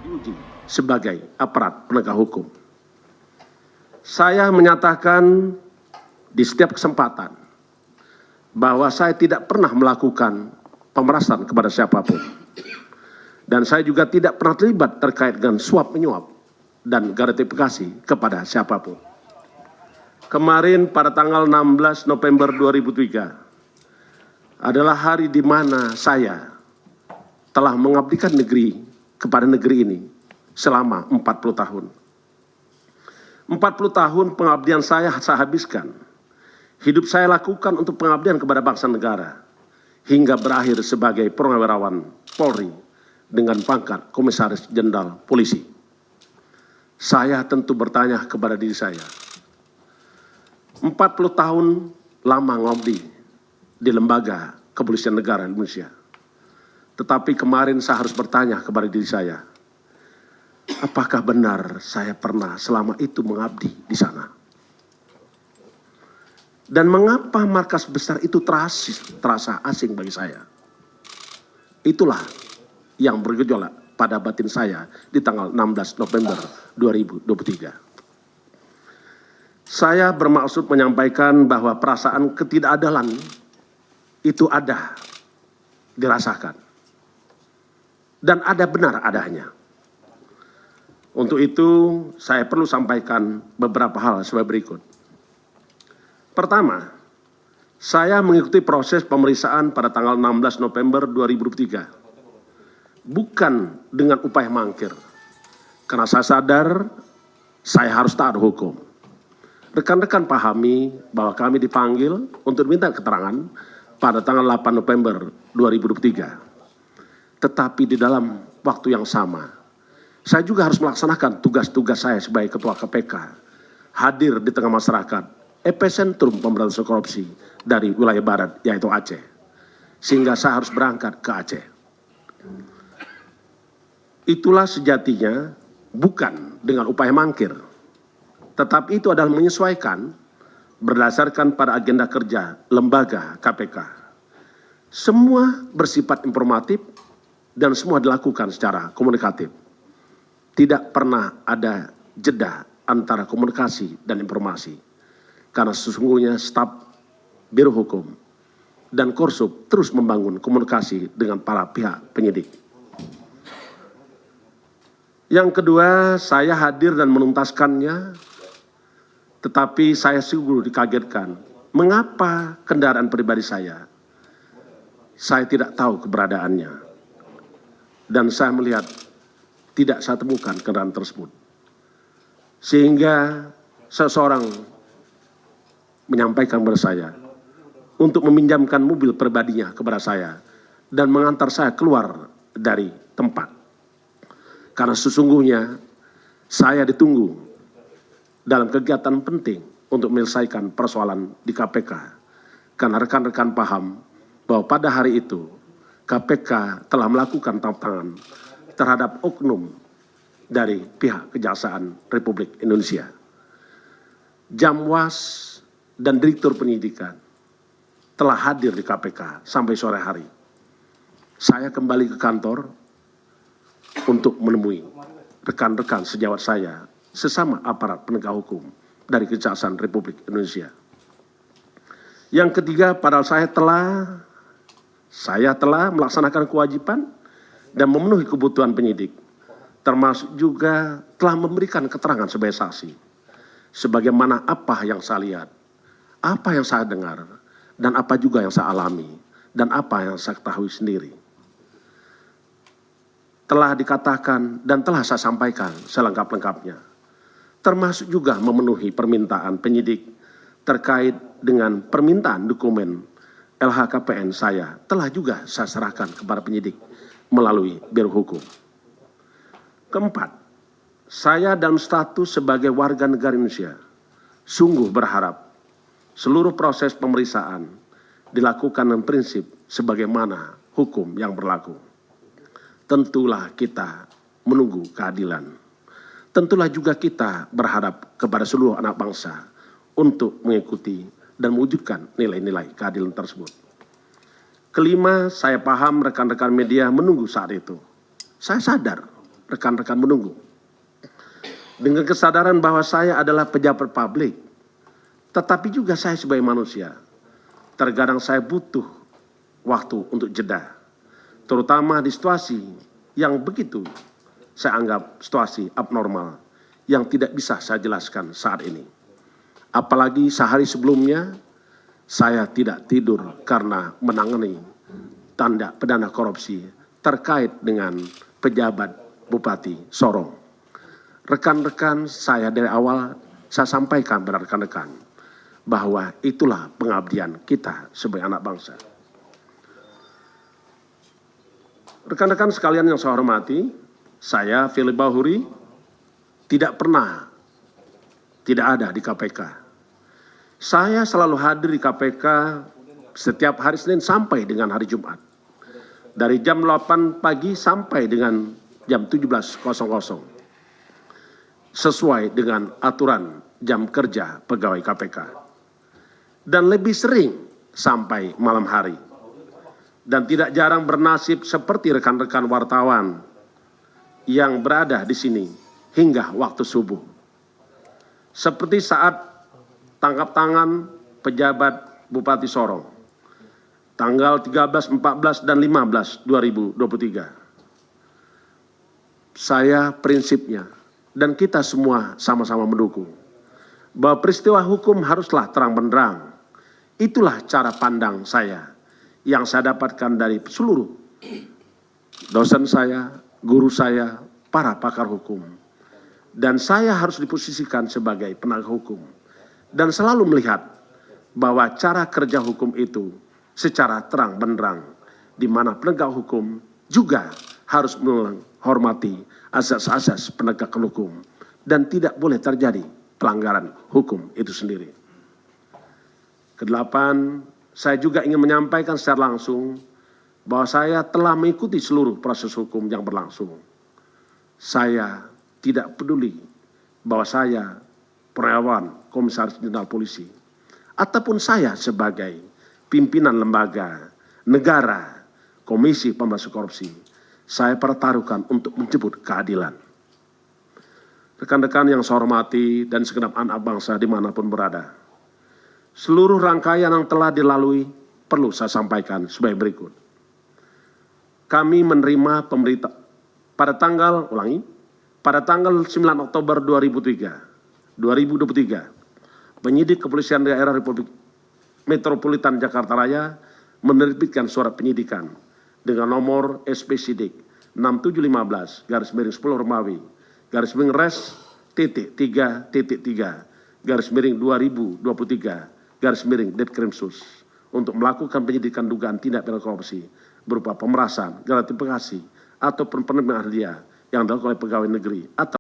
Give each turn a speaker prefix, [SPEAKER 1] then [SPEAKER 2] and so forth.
[SPEAKER 1] diuji sebagai aparat penegak hukum. Saya menyatakan di setiap kesempatan bahwa saya tidak pernah melakukan pemerasan kepada siapapun. Dan saya juga tidak pernah terlibat terkait dengan suap menyuap dan gratifikasi kepada siapapun. Kemarin pada tanggal 16 November 2003 adalah hari di mana saya telah mengabdikan negeri kepada negeri ini selama 40 tahun. 40 tahun pengabdian saya habiskan. Hidup saya lakukan untuk pengabdian kepada bangsa negara hingga berakhir sebagai purnawirawan Polri dengan pangkat Komisaris Jenderal Polisi. Saya tentu bertanya kepada diri saya, 40 tahun lama ngabdi di lembaga kepolisian negara Indonesia. Tetapi kemarin saya harus bertanya kepada diri saya, apakah benar saya pernah selama itu mengabdi di sana? Dan mengapa markas besar itu terasa asing bagi saya? Itulah yang bergejolak pada batin saya di tanggal 16 November 2023. Saya bermaksud menyampaikan bahwa perasaan ketidakadilan itu ada, dirasakan. Dan ada benar adanya. Untuk itu saya perlu sampaikan beberapa hal sebagai berikut. Pertama, saya mengikuti proses pemeriksaan pada tanggal 16 November 2023. Bukan dengan upaya mangkir. Karena saya sadar saya harus taat hukum. Rekan-rekan pahami bahwa kami dipanggil untuk diminta keterangan pada tanggal 8 November 2023. Tetapi di dalam waktu yang sama, saya juga harus melaksanakan tugas-tugas saya sebagai Ketua KPK, hadir di tengah masyarakat, epicentrum pemberantasan korupsi dari wilayah barat, yaitu Aceh. Sehingga saya harus berangkat ke Aceh. Itulah sejatinya bukan dengan upaya mangkir, tetapi itu adalah menyesuaikan berdasarkan pada agenda kerja lembaga KPK. Semua bersifat informatif dan semua dilakukan secara komunikatif. Tidak pernah ada jeda antara komunikasi dan informasi. Karena sesungguhnya staf Biro Hukum dan Korsub terus membangun komunikasi dengan para pihak penyidik. Yang kedua, saya hadir dan menuntaskannya, tetapi saya sungguh dikagetkan. Mengapa kendaraan pribadi saya tidak tahu keberadaannya. Dan saya melihat tidak saya temukan kendaraan tersebut. Sehingga seseorang menyampaikan kepada saya untuk meminjamkan mobil pribadinya kepada saya dan mengantar saya keluar dari tempat. Karena sesungguhnya saya ditunggu dalam kegiatan penting untuk menyelesaikan persoalan di KPK. Karena rekan-rekan paham bahwa pada hari itu KPK telah melakukan tantangan terhadap oknum dari pihak Kejaksaan Republik Indonesia. Jamwas dan Direktur Penyidikan telah hadir di KPK sampai sore hari. Saya kembali ke kantor untuk menemui rekan-rekan sejawat saya, sesama aparat penegak hukum dari Kejaksaan Republik Indonesia. Yang ketiga, padahal saya telah melaksanakan kewajiban dan memenuhi kebutuhan penyidik, termasuk juga telah memberikan keterangan sebagai saksi, sebagaimana apa yang saya lihat, apa yang saya dengar, dan apa juga yang saya alami, dan apa yang saya ketahui sendiri. Telah dikatakan dan telah saya sampaikan selengkap-lengkapnya, termasuk juga memenuhi permintaan penyidik terkait dengan permintaan dokumen LHKPN saya telah juga saya serahkan kepada penyidik melalui Biro Hukum. Keempat, saya dalam status sebagai warga negara Indonesia sungguh berharap seluruh proses pemeriksaan dilakukan dengan prinsip sebagaimana hukum yang berlaku. Tentulah kita menunggu keadilan. Tentulah juga kita berharap kepada seluruh anak bangsa untuk mengikuti dan mewujudkan nilai-nilai keadilan tersebut. Kelima, saya paham rekan-rekan media menunggu saat itu. Saya sadar rekan-rekan menunggu. Dengan kesadaran bahwa saya adalah pejabat publik, tetapi juga saya sebagai manusia. Terkadang saya butuh waktu untuk jeda, terutama di situasi yang begitu saya anggap situasi abnormal yang tidak bisa saya jelaskan saat ini. Apalagi sehari sebelumnya saya tidak tidur karena menangani tindak pidana korupsi terkait dengan pejabat Bupati Sorong. Rekan-rekan saya dari awal saya sampaikan pada rekan-rekan bahwa itulah pengabdian kita sebagai anak bangsa. Rekan-rekan sekalian yang saya hormati, saya Firly Bahuri tidak pernah tidak ada di KPK. Saya selalu hadir di KPK setiap hari Senin sampai dengan hari Jumat. Dari jam 8 pagi sampai dengan jam 17.00. Sesuai dengan aturan jam kerja pegawai KPK. Dan lebih sering sampai malam hari. Dan tidak jarang bernasib seperti rekan-rekan wartawan yang berada di sini hingga waktu subuh. Seperti saat tangkap tangan pejabat Bupati Sorong, tanggal 13, 14, dan 15, 2023. Saya prinsipnya, dan kita semua sama-sama mendukung, bahwa peristiwa hukum haruslah terang benderang. Itulah cara pandang saya, yang saya dapatkan dari seluruh dosen saya, guru saya, para pakar hukum. Dan saya harus diposisikan sebagai penegak hukum. Dan selalu melihat bahwa cara kerja hukum itu secara terang benderang, di mana penegak hukum juga harus menghormati asas-asas penegakan hukum. Dan tidak boleh terjadi pelanggaran hukum itu sendiri. Kedelapan, saya juga ingin menyampaikan secara langsung bahwa saya telah mengikuti seluruh proses hukum yang berlangsung. Saya tidak peduli bahwa saya Purnawirawan Komisaris Jenderal Polisi, ataupun saya sebagai pimpinan lembaga negara Komisi Pemberantasan Korupsi, saya pertaruhkan untuk menjemput keadilan. Rekan-rekan yang saya hormati dan segenap anak bangsa dimanapun berada, seluruh rangkaian yang telah dilalui perlu saya sampaikan sebagai berikut. Kami menerima pemberita pada tanggal 9 Oktober 2023, penyidik Kepolisian Daerah Republik Metropolitan Jakarta Raya menerbitkan surat penyidikan dengan nomor SP Sidik 6715/10 Romawi /Res /3.3/2023 Ditkrimsus untuk melakukan penyidikan dugaan tindak pidana korupsi berupa pemerasan, gratifikasi, ataupun penerimaan hadiah yang dilakukan oleh pegawai negeri atau